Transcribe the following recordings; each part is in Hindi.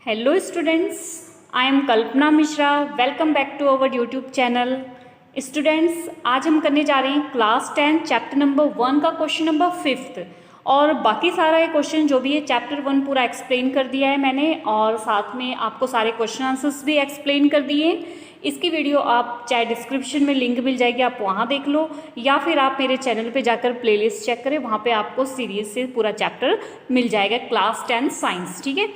Hello students, I am Kalpana Mishra. Welcome back to our YouTube channel. Students, आज हम करने जा रहे हैं क्लास 10 चैप्टर नंबर 1 का क्वेश्चन नंबर 5th। और बाकी सारा ये क्वेश्चन जो भी है चैप्टर 1 पूरा एक्सप्लेन कर दिया है मैंने, और साथ में आपको सारे क्वेश्चन आंसर्स भी एक्सप्लेन कर दिए हैं। इसकी वीडियो आप चाहे डिस्क्रिप्शन में लिंक मिल जाएगी, आप वहाँ देख लो, या फिर आप मेरे चैनल पे जाकर प्लेलिस्ट चेक करें, वहाँ पे आपको सीरीज से पूरा चैप्टर मिल जाएगा क्लास 10 साइंस। ठीक है,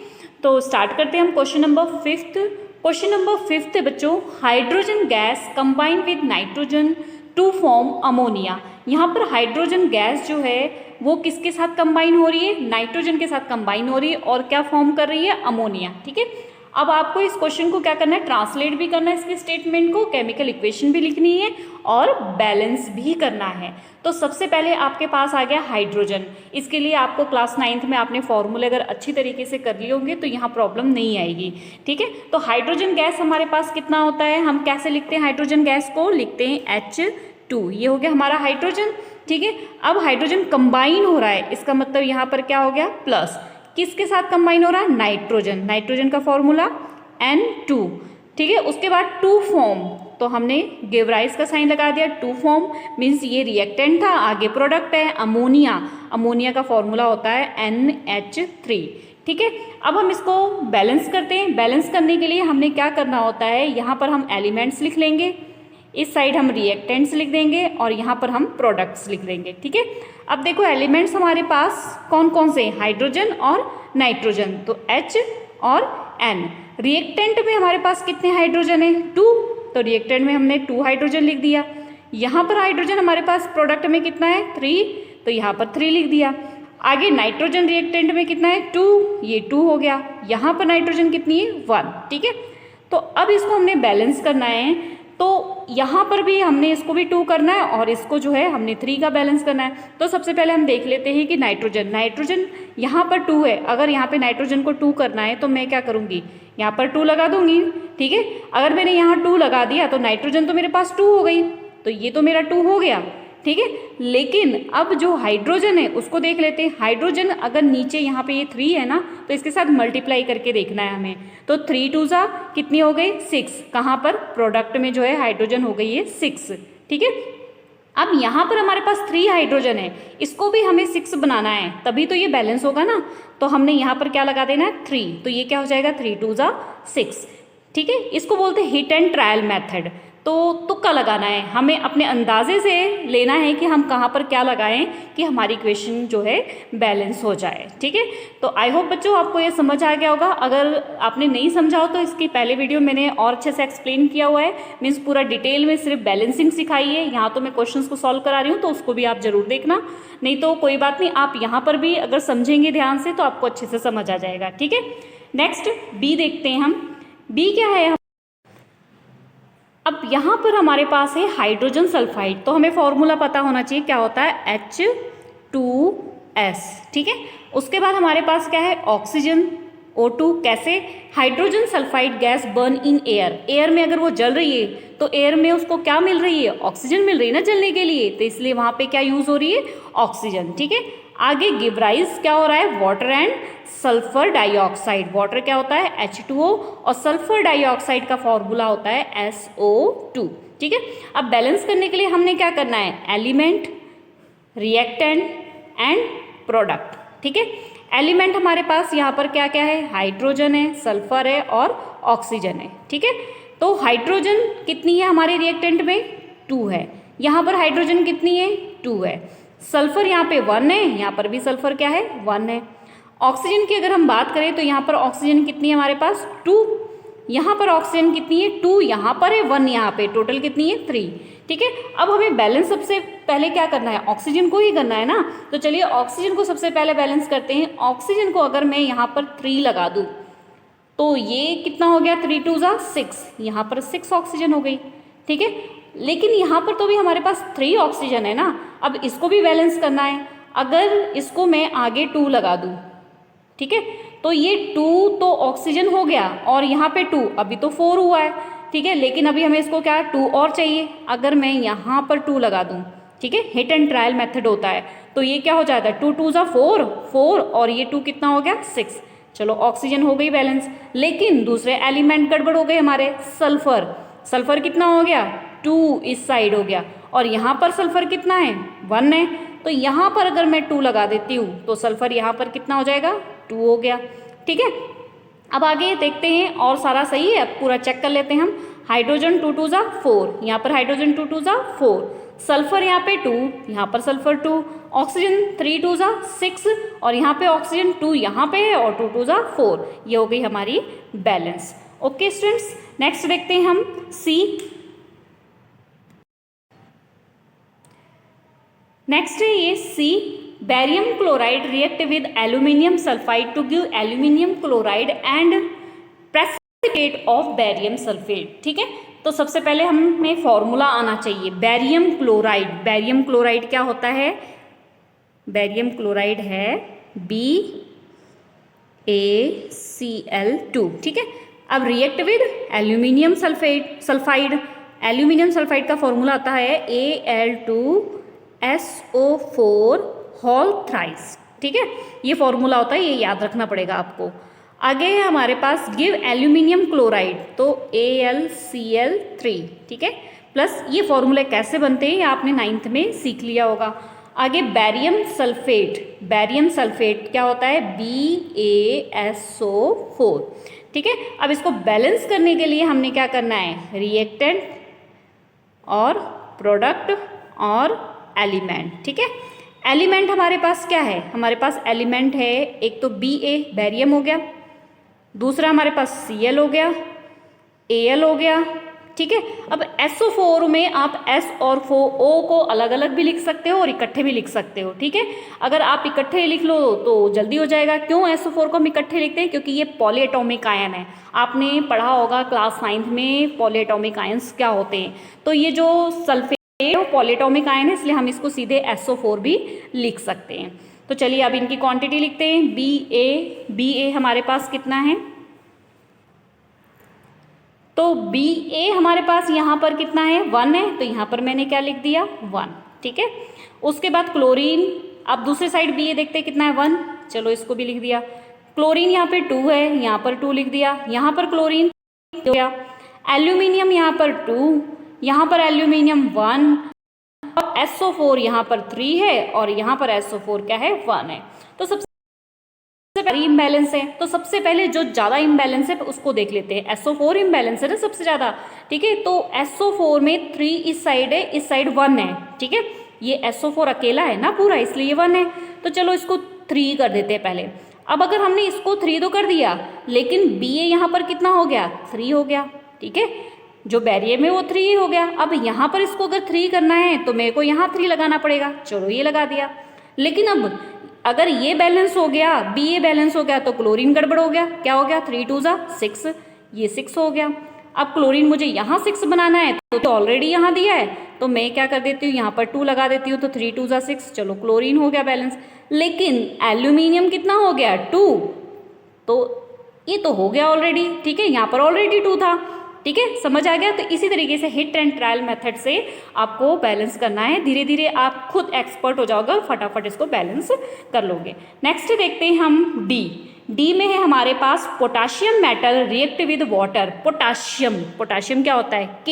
तो स्टार्ट करते हैं हम question number 5th। Question number 5th है बच्चों, hydrogen gas combine with nitrogen to form ammonia. यहाँ पर हाइड्रोजन गैस जो है वो किसके साथ कंबाइन हो रही है? नाइट्रोजन के साथ कंबाइन हो रही है, और क्या फॉर्म कर रही है? अमोनिया। ठीक है, अब आपको इस क्वेश्चन को क्या करना है? ट्रांसलेट भी करना है इसके स्टेटमेंट को, केमिकल इक्वेशन भी लिखनी है और बैलेंस भी करना है। तो सबसे पहले आपके पास आ गया हाइड्रोजन। इसके लिए आपको क्लास 9th में आपने फॉर्मूले अगर अच्छी तरीके से कर लिए होंगे तो यहाँ प्रॉब्लम नहीं आएगी। ठीक है, तो हाइड्रोजन गैस हमारे पास कितना होता है? हम कैसे लिखते हैं हाइड्रोजन गैस को? लिखते हैं H2। ये हो गया हमारा हाइड्रोजन। ठीक है, अब हाइड्रोजन कंबाइन हो रहा है, इसका मतलब यहाँ पर क्या हो गया? प्लस। किसके साथ कंबाइन हो रहा है? नाइट्रोजन। नाइट्रोजन का फॉर्मूला N2। ठीक है, उसके बाद टू फॉर्म, तो हमने गिव राइज का साइन लगा दिया। टू फॉर्म मीन्स ये रिएक्टेंट था, आगे प्रोडक्ट है अमोनिया। अमोनिया का फॉर्मूला होता है NH3। ठीक है, अब हम इसको बैलेंस करते हैं। बैलेंस करने के लिए हमने क्या करना होता है? यहाँ पर हम एलिमेंट्स लिख लेंगे, इस साइड हम रिएक्टेंट्स लिख देंगे, और यहाँ पर हम प्रोडक्ट्स लिख देंगे। ठीक है, अब देखो एलिमेंट्स हमारे पास कौन कौन से? हाइड्रोजन और नाइट्रोजन, तो H और N। रिएक्टेंट में हमारे पास कितने हाइड्रोजन है? 2, तो रिएक्टेंट में हमने 2 हाइड्रोजन लिख दिया। यहाँ पर हाइड्रोजन हमारे पास प्रोडक्ट में कितना है? 3, तो यहाँ पर 3 लिख दिया। आगे नाइट्रोजन रिएक्टेंट में कितना है? 2, ये 2 हो गया। यहाँ पर नाइट्रोजन कितनी है? 1। ठीक है, तो अब इसको हमने बैलेंस करना है, तो यहाँ पर भी हमने इसको भी 2 करना है, और इसको जो है हमने 3 का बैलेंस करना है। तो सबसे पहले हम देख लेते हैं कि नाइट्रोजन यहाँ पर 2 है। अगर यहाँ पे नाइट्रोजन को 2 करना है तो मैं क्या करूँगी? यहाँ पर 2 लगा दूंगी। ठीक है, अगर मैंने यहाँ 2 लगा दिया तो नाइट्रोजन तो मेरे पास 2 हो गई, तो ये तो मेरा 2 हो गया। ठीक है, लेकिन अब जो हाइड्रोजन है उसको देख लेते हैं। हाइड्रोजन अगर नीचे यहाँ पे ये 3 है ना, तो इसके साथ मल्टीप्लाई करके देखना है हमें। तो 3 2 जा कितनी हो गई? 6। कहाँ पर? प्रोडक्ट में जो है हाइड्रोजन हो गई है 6। ठीक है, अब यहाँ पर हमारे पास 3 हाइड्रोजन है, इसको भी हमें 6 बनाना है, तभी तो ये बैलेंस होगा ना। तो हमने यहाँ पर क्या लगा देना है? 3, तो ये क्या हो जाएगा? 3 2 जा 6। ठीक है, इसको बोलते हैं हिट एंड ट्रायल मेथड। तो तुक्का लगाना है, हमें अपने अंदाजे से लेना है कि हम कहाँ पर क्या लगाएं कि हमारी इक्वेशन जो है बैलेंस हो जाए। ठीक है, तो आई होप बच्चों आपको ये समझ आ गया होगा। अगर आपने नहीं समझा हो तो इसकी पहले वीडियो मैंने और अच्छे से एक्सप्लेन किया हुआ है, मीन्स पूरा डिटेल में सिर्फ बैलेंसिंग सिखाई है। यहाँ तो मैं क्वेश्चंस को सॉल्व करा रही हूँ, तो उसको भी आप जरूर देखना, नहीं तो कोई बात नहीं, आप यहाँ पर भी अगर समझेंगे ध्यान से तो आपको अच्छे से समझ आ जाएगा। ठीक है, नेक्स्ट बी देखते हैं हम। बी क्या है? अब यहाँ पर हमारे पास है हाइड्रोजन सल्फाइड, तो हमें फॉर्मूला पता होना चाहिए क्या होता है? H2S। ठीक है, उसके बाद हमारे पास क्या है? Oxygen O2। कैसे? Hydrogen sulphide gas burn in air. Air में अगर वो जल रही है तो एयर में उसको क्या मिल रही है? ऑक्सीजन मिल रही है ना जलने के लिए, तो इसलिए वहाँ पे क्या यूज हो रही है? ऑक्सीजन। ठीक है, आगे गिव राइज क्या हो रहा है? Water and sulphur dioxide. Water क्या होता है? H2O, और सल्फर डाइऑक्साइड का फॉर्मूला होता है SO2। ठीक है, अब बैलेंस करने के लिए हमने क्या करना है? Element, reactant and product. ठीक है, एलिमेंट हमारे पास यहाँ पर क्या क्या है? हाइड्रोजन है, सल्फर है और ऑक्सीजन है। ठीक है, तो हाइड्रोजन कितनी है हमारे रिएक्टेंट में? 2 है। यहाँ पर हाइड्रोजन कितनी है? 2 है। सल्फर यहाँ पे 1 है, यहाँ पर भी सल्फर क्या है? 1 है। ऑक्सीजन की अगर हम बात करें तो यहाँ पर ऑक्सीजन कितनी है हमारे पास? 2। यहाँ पर ऑक्सीजन कितनी है? 2 यहाँ पर है, 1 यहाँ पे, टोटल कितनी है? 3। ठीक है, अब हमें बैलेंस सबसे पहले क्या करना है? ऑक्सीजन को ही करना है ना, तो चलिए ऑक्सीजन को सबसे पहले बैलेंस करते हैं। ऑक्सीजन को अगर मैं यहाँ पर 3 लगा दूँ तो ये कितना हो गया? 3 2 जा 6, यहाँ पर 6 ऑक्सीजन हो गई। ठीक है, लेकिन यहाँ पर तो भी हमारे पास 3 ऑक्सीजन है ना, अब इसको भी बैलेंस करना है। अगर इसको मैं आगे 2 लगा दूँ, ठीक है, तो ये 2 तो ऑक्सीजन हो गया, और यहाँ पे 2, अभी तो 4 हुआ है। ठीक है, लेकिन अभी हमें इसको क्या 2 और चाहिए। अगर मैं यहाँ पर 2 लगा दूँ, ठीक है, हिट एंड ट्रायल मेथड होता है, तो ये क्या हो जाता है? 2 2 जा 4, 4, और ये 2 कितना हो गया? 6। चलो ऑक्सीजन हो गई बैलेंस, लेकिन दूसरे एलिमेंट गड़बड़ हो गए हमारे। सल्फर, सल्फर कितना हो गया 2 इस साइड हो गया, और यहाँ पर सल्फर कितना है 1 है, तो यहाँ पर अगर मैं 2 लगा देती हूँ तो सल्फर यहाँ पर कितना हो जाएगा 2 हो गया। ठीक है, अब आगे देखते हैं और सारा सही है, अब पूरा चेक कर लेते हैं हम। हाइड्रोजन 2 2 जा 4, यहाँ पर हाइड्रोजन 2 2 जा 4, सल्फर यहाँ पे 2, यहाँ पर सल्फर 2, ऑक्सीजन 3 2 जा 6, और यहाँ पे ऑक्सीजन 2 यहाँ पे है और 2 2 जा 4, ये हो गई हमारी बैलेंस। ओके स्टूडेंट्स, नेक्स्ट देखते हैं हम सी। नेक्स्ट है ये C, barium chloride react with aluminium sulphide to give aluminium chloride and precipitate of barium sulphate. ठीक है, तो सबसे पहले हमें फॉर्मूला आना चाहिए बैरियम क्लोराइड। बैरियम क्लोराइड क्या होता है, बैरियम क्लोराइड है BaCl2। ठीक है, अब react with aluminium sulphide, aluminium sulphide का फॉर्मूला आता है Al2SO4 होल थ्राइस। ठीक है, ये फॉर्मूला होता है, ये याद रखना पड़ेगा आपको। आगे है हमारे पास गिव एल्यूमिनियम क्लोराइड, तो AlCl3। ठीक है, प्लस ये फॉर्मूले कैसे बनते हैं ये आपने 9th में सीख लिया होगा। आगे बैरियम सल्फेट, बैरियम सल्फेट क्या होता है BaSO4। ठीक है, अब इसको बैलेंस करने के लिए हमने क्या करना है, रिएक्टेंट और प्रोडक्ट और एलिमेंट। ठीक है, एलिमेंट हमारे पास क्या है, हमारे पास एलिमेंट है एक तो Ba बैरियम हो गया, दूसरा हमारे पास Cl हो गया, Al हो गया। ठीक है, अब SO4 में आप S और O को अलग अलग भी लिख सकते हो और इकट्ठे भी लिख सकते हो। ठीक है, अगर आप इकट्ठे लिख लो तो जल्दी हो जाएगा। क्यों SO4 को हम इकट्ठे लिखते हैं, क्योंकि ये पॉलीएटॉमिक आयन है। आपने पढ़ा होगा क्लास 9th में पॉलीएटॉमिक आयन्स क्या होते हैं, तो ये जो सल्फेट पॉलीएटॉमिक आयन है, इसलिए हम इसको सीधे SO4 भी लिख सकते हैं। तो चलिए अब इनकी क्वांटिटी लिखते हैं। Ba हमारे पास कितना है, तो Ba हमारे पास यहाँ पर कितना है 1 है, तो यहाँ पर मैंने क्या लिख दिया 1। ठीक है, उसके बाद क्लोरीन, अब दूसरे साइड Ba देखते हैं कितना है 1, चलो इसको भी लिख दिया। क्लोरीन यहाँ पे 2 है, यहाँ पर 2 लिख दिया, यहाँ पर क्लोरीन हो गया। एल्यूमिनियम यहाँ पर 2, यहाँ पर एल्यूमिनियम 1, और SO4 यहाँ पर 3 है और यहाँ पर SO4 क्या है 1 है। तो सबसे इम्बैलेंस है, तो सबसे पहले जो ज़्यादा इम्बैलेंस है उसको देख लेते हैं। SO4 इम्बैलेंस है ना सबसे ज़्यादा। ठीक है, तो SO4 में 3 इस साइड है, इस साइड 1 है। ठीक है, ये SO4 अकेला है ना पूरा, इसलिए ये 1 है। तो चलो इसको 3 कर देते हैं पहले। अब अगर हमने इसको 3 तो कर दिया, लेकिन Ba यहाँ पर कितना हो गया 3 हो गया। ठीक है, जो बैरियम है वो 3 हो गया। अब यहाँ पर इसको अगर 3 करना है तो मेरे को यहाँ 3 लगाना पड़ेगा, चलो ये लगा दिया। लेकिन अब अगर ये बैलेंस हो गया, Ba बैलेंस हो गया, तो क्लोरीन गड़बड़ हो गया। क्या हो गया 3 2 जा 6, ये 6 हो गया। अब क्लोरीन मुझे यहाँ 6 बनाना है, तो ऑलरेडी यहाँ दिया है, तो मैं क्या कर देती हूँ यहाँ पर 2 लगा देती हूँ, तो 3 2 जा 6, चलो क्लोरीन हो गया बैलेंस। लेकिन एल्यूमिनियम कितना हो गया 2, तो ये तो हो गया ऑलरेडी। ठीक है, यहाँ पर ऑलरेडी 2 था। ठीक है, समझ आ गया। तो इसी तरीके से हिट एंड ट्रायल मेथड से आपको बैलेंस करना है। धीरे धीरे आप खुद एक्सपर्ट हो जाओगे और फटाफट इसको बैलेंस कर लोगे। नेक्स्ट देखते हैं हम डी में है हमारे पास potassium metal react with water. Potassium क्या होता है K।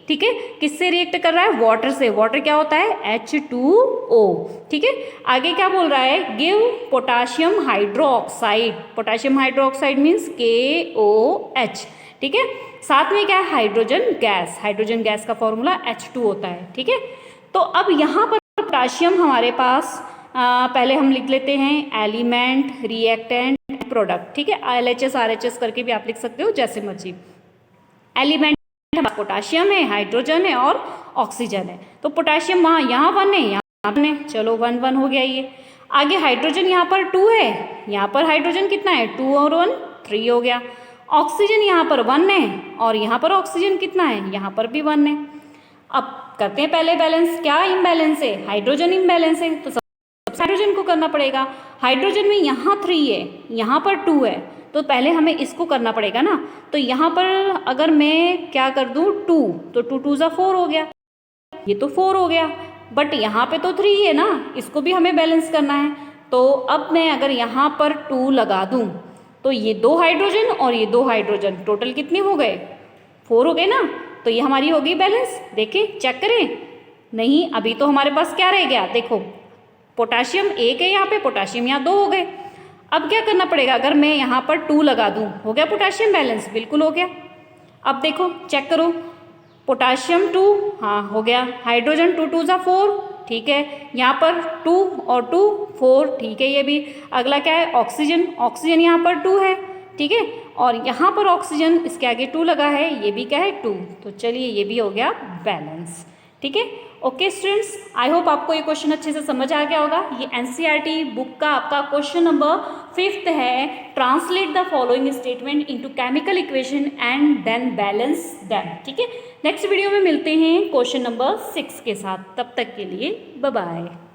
ठीक है, किससे रिएक्ट कर रहा है, वाटर से। वाटर क्या होता है H2O। ठीक है, आगे क्या बोल रहा है, give potassium hydroxide. Potassium hydroxide means KOH। ठीक है, साथ में क्या है हाइड्रोजन गैस। हाइड्रोजन गैस का फॉर्मूला H2 होता है। ठीक है, तो अब यहाँ पर पोटाशियम हमारे पास पहले हम लिख लेते हैं एलिमेंट, रिएक्टेंट, प्रोडक्ट। ठीक है, LHS RHS करके भी आप लिख सकते हो, जैसे मर्जी। एलिमेंट पोटाशियम है, हाइड्रोजन है और ऑक्सीजन है। तो पोटाशियम वहाँ यहाँ 1 है, यहाँ 1 है, चलो 1 1 हो गया ये। आगे हाइड्रोजन यहाँ पर 2 है, यहाँ पर हाइड्रोजन कितना है 2 और 1 3 हो गया। ऑक्सीजन यहाँ पर 1 है और यहाँ पर ऑक्सीजन कितना है, यहाँ पर भी 1 है। अब करते हैं पहले बैलेंस। क्या इम्बैलेंस है, हाइड्रोजन इम्बैलेंस है, तो सबसे हाइड्रोजन को करना पड़ेगा। हाइड्रोजन में यहाँ 3 है, यहाँ पर 2 है, तो पहले हमें इसको करना पड़ेगा ना। तो यहाँ पर अगर मैं क्या कर दूँ 2, तो 2 2 जा 4 हो गया, ये तो 4 हो गया। बट यहाँ पे तो 3 है ना, इसको भी हमें बैलेंस करना है। तो अब मैं अगर यहाँ पर 2 लगा दूँ तो ये 2 हाइड्रोजन और ये 2 हाइड्रोजन टोटल कितने हो गए, 4 हो गए ना। तो ये हमारी हो गई बैलेंस। देखें, चेक करें। नहीं, अभी तो हमारे पास क्या रह गया, देखो पोटाशियम 1 है यहाँ पे, पोटाशियम यहाँ 2 हो गए। अब क्या करना पड़ेगा, अगर मैं यहाँ पर 2 लगा दूँ, हो गया पोटाशियम बैलेंस, बिल्कुल हो गया। अब देखो चेक करो, पोटाशियम 2, हाँ हो गया। हाइड्रोजन 2 2 ज़ा 4, ठीक है। यहाँ पर 2 और 2 4, ठीक है ये भी। अगला क्या है, ऑक्सीजन, ऑक्सीजन यहाँ पर 2 है, ठीक है। और यहाँ पर ऑक्सीजन इसके आगे 2 लगा है, ये भी क्या है 2। तो चलिए ये भी हो गया बैलेंस, ठीक है। ओके स्टूडेंट्स, आई होप आपको ये क्वेश्चन अच्छे से समझ आ गया होगा। ये एनसीईआरटी बुक का आपका क्वेश्चन नंबर 5 है। Translate the following statement into chemical equation and then balance them, ठीक है। नेक्स्ट वीडियो में मिलते हैं क्वेश्चन नंबर 6 के साथ। तब तक के लिए बाय बाय।